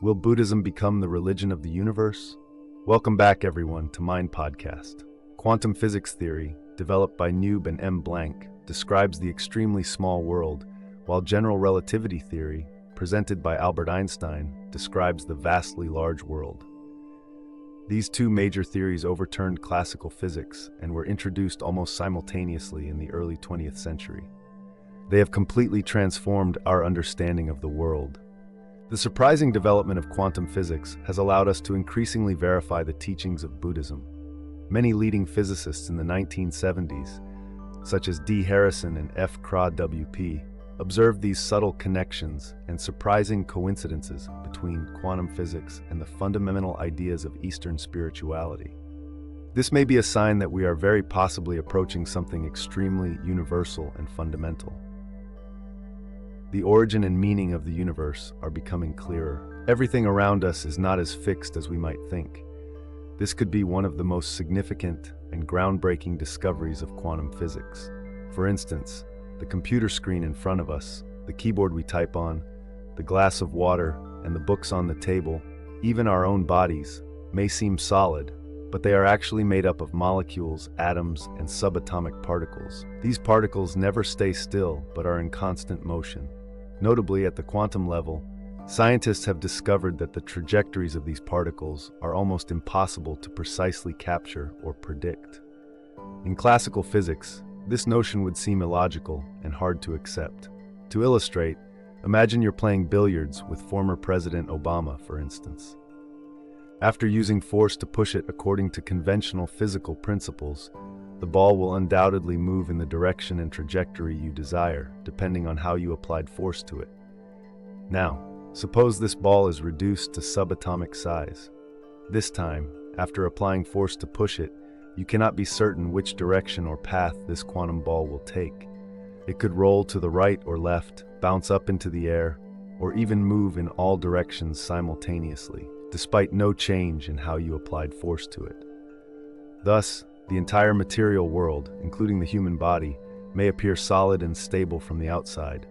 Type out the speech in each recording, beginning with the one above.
Will Buddhism become the religion of the universe? Welcome back, everyone, to Mind Podcast. Quantum physics theory, developed by Noob and M. Blank, describes the extremely small world, while general relativity theory, presented by Albert Einstein, describes the vastly large world. These two major theories overturned classical physics and were introduced almost simultaneously in the early 20th century. They have completely transformed our understanding of the world. The surprising development of quantum physics has allowed us to increasingly verify the teachings of Buddhism. Many leading physicists in the 1970s, such as D. Harrison and F. Craw W.P., observed these subtle connections and surprising coincidences between quantum physics and the fundamental ideas of Eastern spirituality. This may be a sign that we are very possibly approaching something extremely universal and fundamental. The origin and meaning of the universe are becoming clearer. Everything around us is not as fixed as we might think. This could be one of the most significant and groundbreaking discoveries of quantum physics. For instance, the computer screen in front of us, the keyboard we type on, the glass of water, and the books on the table, even our own bodies, may seem solid, but they are actually made up of molecules, atoms, and subatomic particles. These particles never stay still, but are in constant motion. Notably, at the quantum level, scientists have discovered that the trajectories of these particles are almost impossible to precisely capture or predict. In classical physics, this notion would seem illogical and hard to accept. To illustrate, imagine you're playing billiards with former President Obama, for instance. After using force to push it according to conventional physical principles, the ball will undoubtedly move in the direction and trajectory you desire, depending on how you applied force to it. Now, suppose this ball is reduced to subatomic size. This time, after applying force to push it, you cannot be certain which direction or path this quantum ball will take. It could roll to the right or left, bounce up into the air, or even move in all directions simultaneously, despite no change in how you applied force to it. Thus, the entire material world, including the human body, may appear solid and stable from the outside,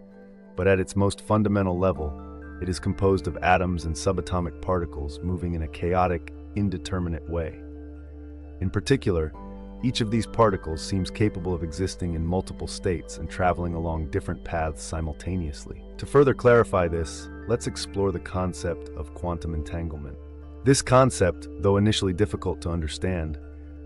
but at its most fundamental level, it is composed of atoms and subatomic particles moving in a chaotic, indeterminate way. In particular, each of these particles seems capable of existing in multiple states and traveling along different paths simultaneously. To further clarify this, let's explore the concept of quantum entanglement. This concept, though initially difficult to understand,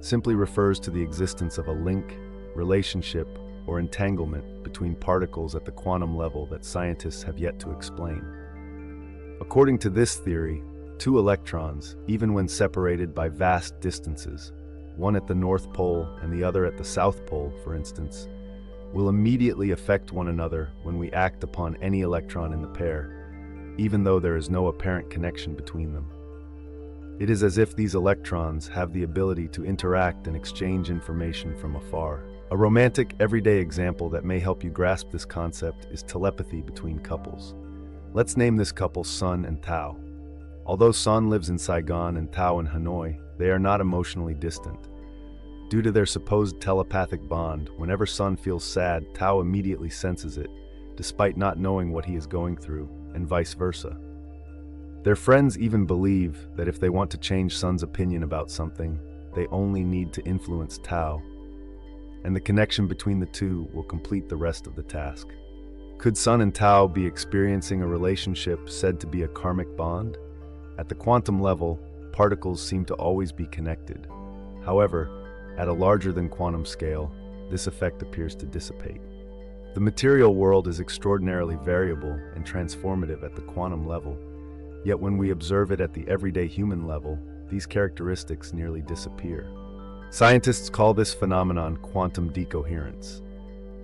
simply refers to the existence of a link, relationship, or entanglement between particles at the quantum level that scientists have yet to explain. According to this theory, two electrons, even when separated by vast distances, one at the North Pole and the other at the South Pole, for instance, will immediately affect one another when we act upon any electron in the pair, even though there is no apparent connection between them. It is as if these electrons have the ability to interact and exchange information from afar. A romantic, everyday example that may help you grasp this concept is telepathy between couples. Let's name this couple Sun and Tao. Although Sun lives in Saigon and Tao in Hanoi, they are not emotionally distant. Due to their supposed telepathic bond, whenever Sun feels sad, Tao immediately senses it, despite not knowing what he is going through, and vice versa. Their friends even believe that if they want to change Sun's opinion about something, they only need to influence Tao, and the connection between the two will complete the rest of the task. Could Sun and Tao be experiencing a relationship said to be a karmic bond? At the quantum level, particles seem to always be connected. However, at a larger than quantum scale, this effect appears to dissipate. The material world is extraordinarily variable and transformative at the quantum level, yet when we observe it at the everyday human level, these characteristics nearly disappear. Scientists call this phenomenon quantum decoherence.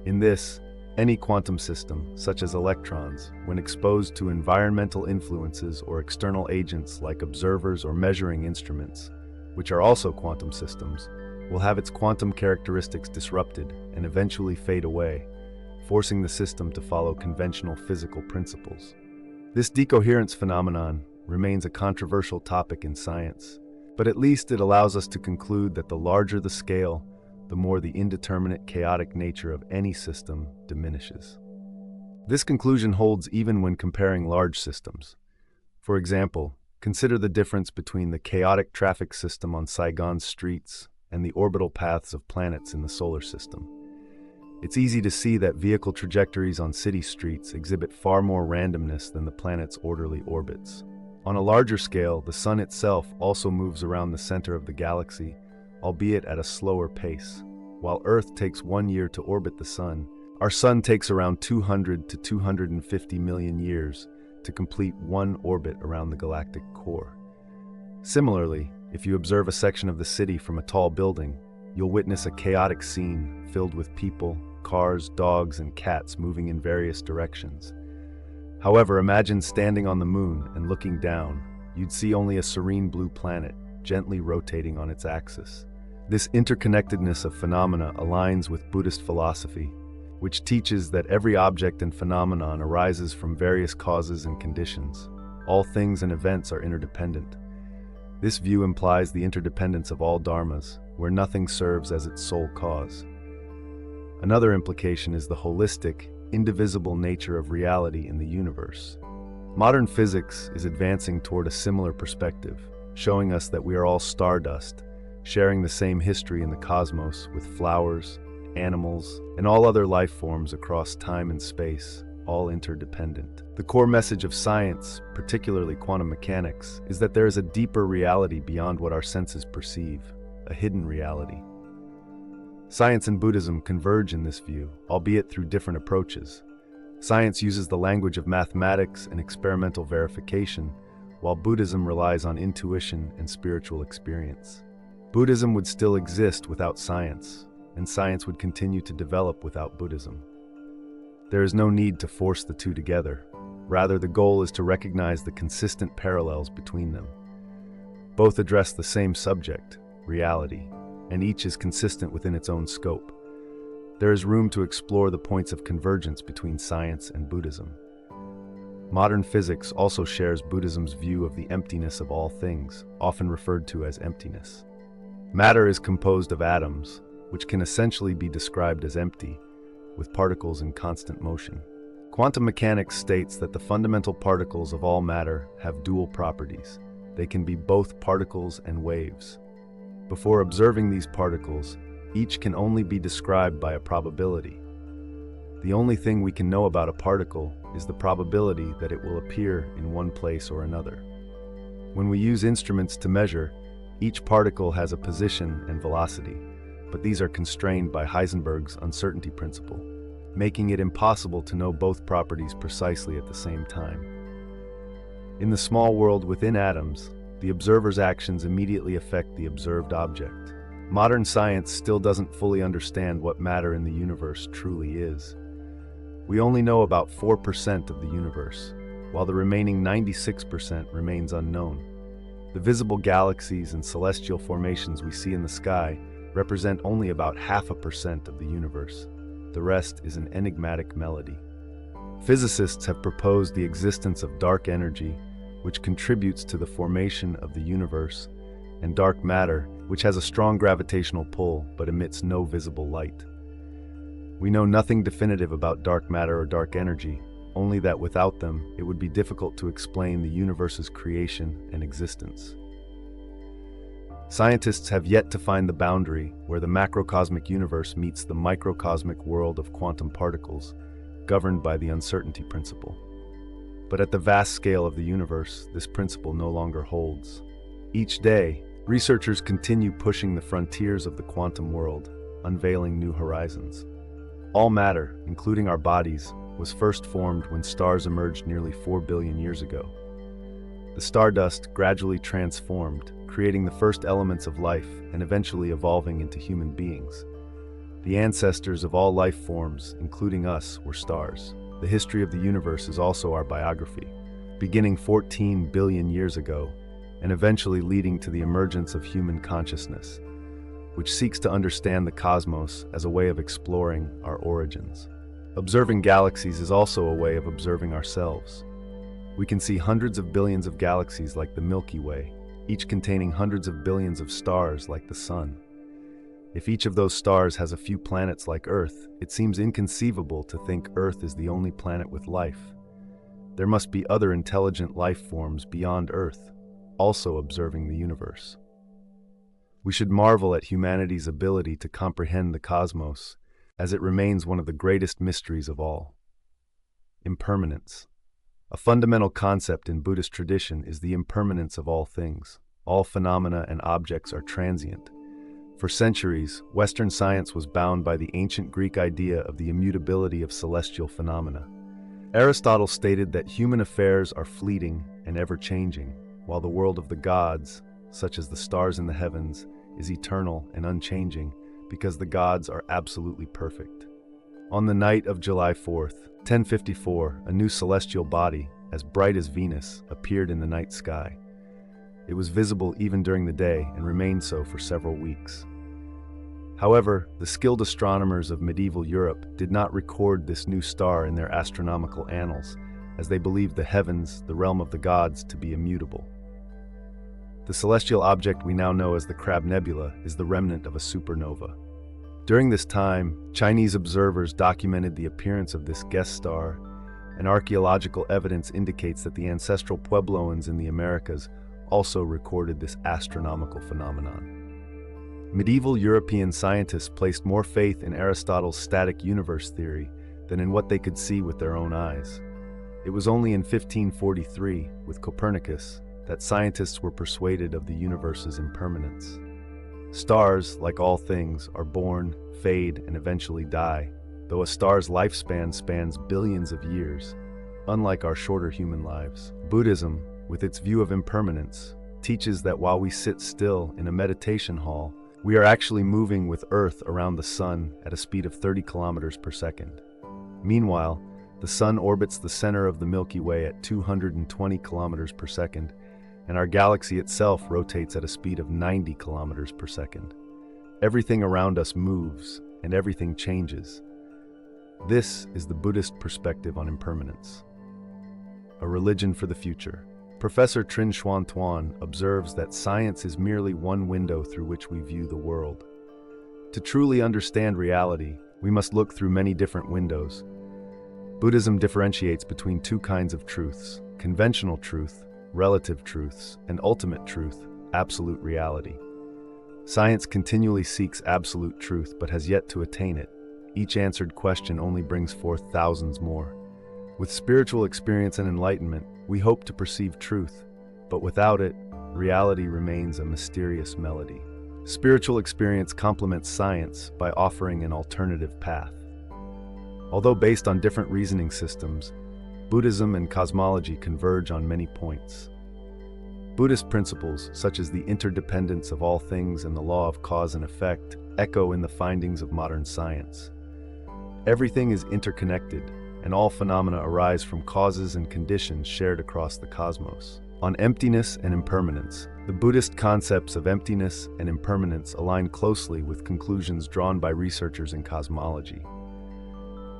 In this, any quantum system, such as electrons, when exposed to environmental influences or external agents like observers or measuring instruments, which are also quantum systems, will have its quantum characteristics disrupted and eventually fade away, forcing the system to follow conventional physical principles. This decoherence phenomenon remains a controversial topic in science, but at least it allows us to conclude that the larger the scale, the more the indeterminate, chaotic nature of any system diminishes. This conclusion holds even when comparing large systems. For example, consider the difference between the chaotic traffic system on Saigon's streets and the orbital paths of planets in the solar system. It's easy to see that vehicle trajectories on city streets exhibit far more randomness than the planet's orderly orbits. On a larger scale, the Sun itself also moves around the center of the galaxy, albeit at a slower pace. While Earth takes 1 year to orbit the Sun, our Sun takes around 200 to 250 million years to complete one orbit around the galactic core. Similarly, if you observe a section of the city from a tall building, you'll witness a chaotic scene filled with people, cars, dogs, and cats moving in various directions. However, imagine standing on the moon and looking down. You'd see only a serene blue planet, gently rotating on its axis. This interconnectedness of phenomena aligns with Buddhist philosophy, which teaches that every object and phenomenon arises from various causes and conditions. All things and events are interdependent. This view implies the interdependence of all dharmas, where nothing serves as its sole cause. Another implication is the holistic, indivisible nature of reality in the universe. Modern physics is advancing toward a similar perspective, showing us that we are all stardust, sharing the same history in the cosmos with flowers, animals, and all other life forms across time and space, all interdependent. The core message of science, particularly quantum mechanics, is that there is a deeper reality beyond what our senses perceive, a hidden reality. Science and Buddhism converge in this view, albeit through different approaches. Science uses the language of mathematics and experimental verification, while Buddhism relies on intuition and spiritual experience. Buddhism would still exist without science, and science would continue to develop without Buddhism. There is no need to force the two together. Rather, the goal is to recognize the consistent parallels between them. Both address the same subject, reality, and each is consistent within its own scope. There is room to explore the points of convergence between science and Buddhism. Modern physics also shares Buddhism's view of the emptiness of all things, often referred to as emptiness. Matter is composed of atoms, which can essentially be described as empty, with particles in constant motion. Quantum mechanics states that the fundamental particles of all matter have dual properties. They can be both particles and waves. Before observing these particles, each can only be described by a probability. The only thing we can know about a particle is the probability that it will appear in one place or another. When we use instruments to measure, each particle has a position and velocity, but these are constrained by Heisenberg's uncertainty principle, making it impossible to know both properties precisely at the same time. In the small world within atoms, the observer's actions immediately affect the observed object. Modern science still doesn't fully understand what matter in the universe truly is. We only know about 4% of the universe, while the remaining 96% remains unknown. The visible galaxies and celestial formations we see in the sky represent only about 0.5% of the universe. The rest is an enigmatic melody. Physicists have proposed the existence of dark energy, which contributes to the formation of the universe, and dark matter, which has a strong gravitational pull but emits no visible light. We know nothing definitive about dark matter or dark energy, only that without them, it would be difficult to explain the universe's creation and existence. Scientists have yet to find the boundary where the macrocosmic universe meets the microcosmic world of quantum particles, governed by the uncertainty principle. But at the vast scale of the universe, this principle no longer holds. Each day, researchers continue pushing the frontiers of the quantum world, unveiling new horizons. All matter, including our bodies, was first formed when stars emerged nearly 4 billion years ago. The stardust gradually transformed, creating the first elements of life and eventually evolving into human beings. The ancestors of all life forms, including us, were stars. The history of the universe is also our biography, beginning 14 billion years ago, and eventually leading to the emergence of human consciousness, which seeks to understand the cosmos as a way of exploring our origins. Observing galaxies is also a way of observing ourselves. We can see hundreds of billions of galaxies like the Milky Way, each containing hundreds of billions of stars like the Sun. If each of those stars has a few planets like Earth, it seems inconceivable to think Earth is the only planet with life. there must be other intelligent life forms beyond Earth, also observing the universe. We should marvel at humanity's ability to comprehend the cosmos, as it remains one of the greatest mysteries of all. Impermanence. A fundamental concept in Buddhist tradition is the impermanence of all things. All phenomena and objects are transient. For centuries, Western science was bound by the ancient Greek idea of the immutability of celestial phenomena. Aristotle stated that human affairs are fleeting and ever-changing, while the world of the gods, such as the stars in the heavens, is eternal and unchanging because the gods are absolutely perfect. On the night of July 4th, 1054, a new celestial body, as bright as Venus, appeared in the night sky. It was visible even during the day and remained so for several weeks. However, the skilled astronomers of medieval Europe did not record this new star in their astronomical annals, as they believed the heavens, the realm of the gods, to be immutable. The celestial object we now know as the Crab Nebula is the remnant of a supernova. During this time, Chinese observers documented the appearance of this guest star, and archaeological evidence indicates that the ancestral Puebloans in the Americas also recorded this astronomical phenomenon. Medieval European scientists placed more faith in Aristotle's static universe theory than in what they could see with their own eyes. It was only in 1543, with Copernicus, that scientists were persuaded of the universe's impermanence. Stars, like all things, are born, fade, and eventually die, though a star's lifespan spans billions of years, unlike our shorter human lives. Buddhism, with its view of impermanence, teaches that while we sit still in a meditation hall, we are actually moving with Earth around the Sun at a speed of 30 kilometers per second. Meanwhile, the Sun orbits the center of the Milky Way at 220 kilometers per second, and our galaxy itself rotates at a speed of 90 kilometers per second. Everything around us moves, and everything changes. This is the Buddhist perspective on impermanence. A religion for the future. Professor Trinh Xuan Tuan observes that science is merely one window through which we view the world. To truly understand reality, we must look through many different windows. Buddhism differentiates between two kinds of truths: conventional truth, relative truths, and ultimate truth, absolute reality. Science continually seeks absolute truth but has yet to attain it. Each answered question only brings forth thousands more. With spiritual experience and enlightenment, we hope to perceive truth, but without it, reality remains a mysterious melody. Spiritual experience complements science by offering an alternative path. Although based on different reasoning systems, Buddhism and cosmology converge on many points. Buddhist principles, such as the interdependence of all things and the law of cause and effect, echo in the findings of modern science. Everything is interconnected, and all phenomena arise from causes and conditions shared across the cosmos. On emptiness and impermanence, the Buddhist concepts of emptiness and impermanence align closely with conclusions drawn by researchers in cosmology.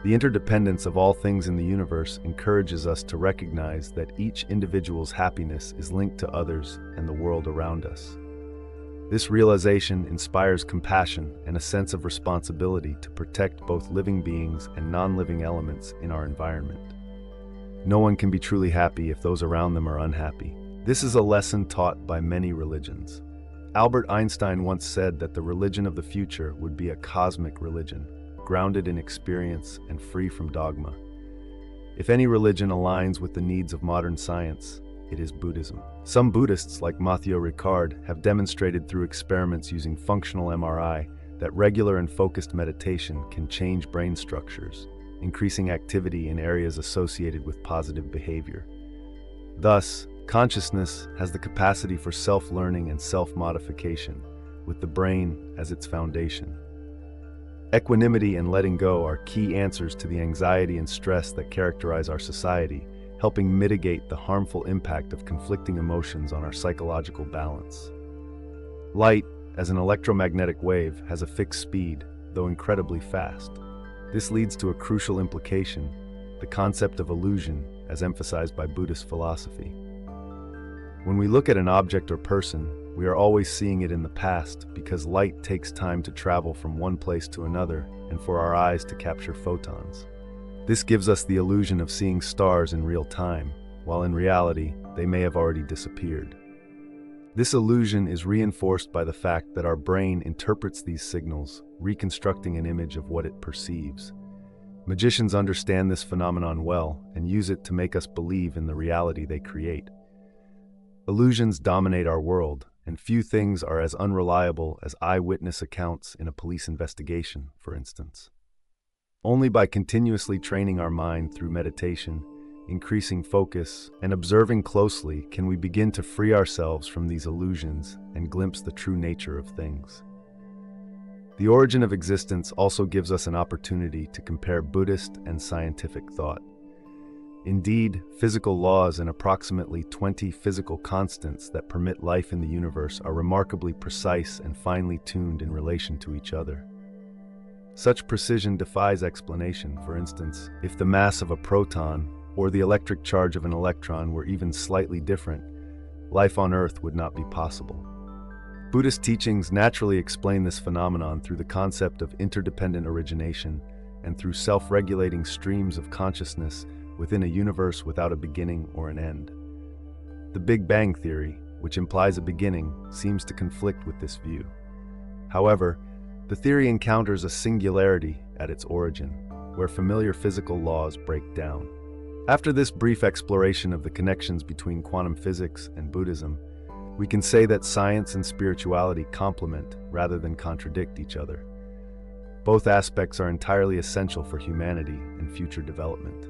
The interdependence of all things in the universe encourages us to recognize that each individual's happiness is linked to others and the world around us. This realization inspires compassion and a sense of responsibility to protect both living beings and non-living elements in our environment. No one can be truly happy if those around them are unhappy. This is a lesson taught by many religions. Albert Einstein once said that the religion of the future would be a cosmic religion, grounded in experience and free from dogma. If any religion aligns with the needs of modern science, it is Buddhism. Some Buddhists, like Mathieu Ricard, have demonstrated through experiments using functional MRI that regular and focused meditation can change brain structures, increasing activity in areas associated with positive behavior. Thus, consciousness has the capacity for self-learning and self-modification, with the brain as its foundation. Equanimity and letting go are key answers to the anxiety and stress that characterize our society, helping mitigate the harmful impact of conflicting emotions on our psychological balance. Light, as an electromagnetic wave, has a fixed speed, though incredibly fast. This leads to a crucial implication, the concept of illusion, as emphasized by Buddhist philosophy. When we look at an object or person, we are always seeing it in the past because light takes time to travel from one place to another and for our eyes to capture photons. This gives us the illusion of seeing stars in real time, while in reality, they may have already disappeared. This illusion is reinforced by the fact that our brain interprets these signals, reconstructing an image of what it perceives. Magicians understand this phenomenon well and use it to make us believe in the reality they create. Illusions dominate our world, and few things are as unreliable as eyewitness accounts in a police investigation, for instance. Only by continuously training our mind through meditation, increasing focus, and observing closely can we begin to free ourselves from these illusions and glimpse the true nature of things. The origin of existence also gives us an opportunity to compare Buddhist and scientific thought. Indeed, physical laws and approximately 20 physical constants that permit life in the universe are remarkably precise and finely tuned in relation to each other. Such precision defies explanation. For instance, if the mass of a proton or the electric charge of an electron were even slightly different, life on Earth would not be possible. Buddhist teachings naturally explain this phenomenon through the concept of interdependent origination and through self-regulating streams of consciousness within a universe without a beginning or an end. The Big Bang theory, which implies a beginning, seems to conflict with this view. However, the theory encounters a singularity at its origin, where familiar physical laws break down. After this brief exploration of the connections between quantum physics and Buddhism, we can say that science and spirituality complement rather than contradict each other. Both aspects are entirely essential for humanity and future development.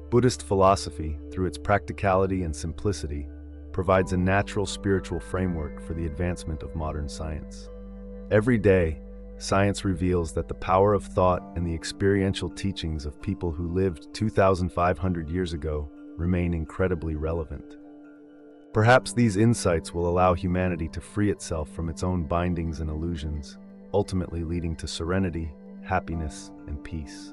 Buddhist philosophy, through its practicality and simplicity, provides a natural spiritual framework for the advancement of modern science. Every day, science reveals that the power of thought and the experiential teachings of people who lived 2,500 years ago remain incredibly relevant. Perhaps these insights will allow humanity to free itself from its own bindings and illusions, ultimately leading to serenity, happiness, and peace.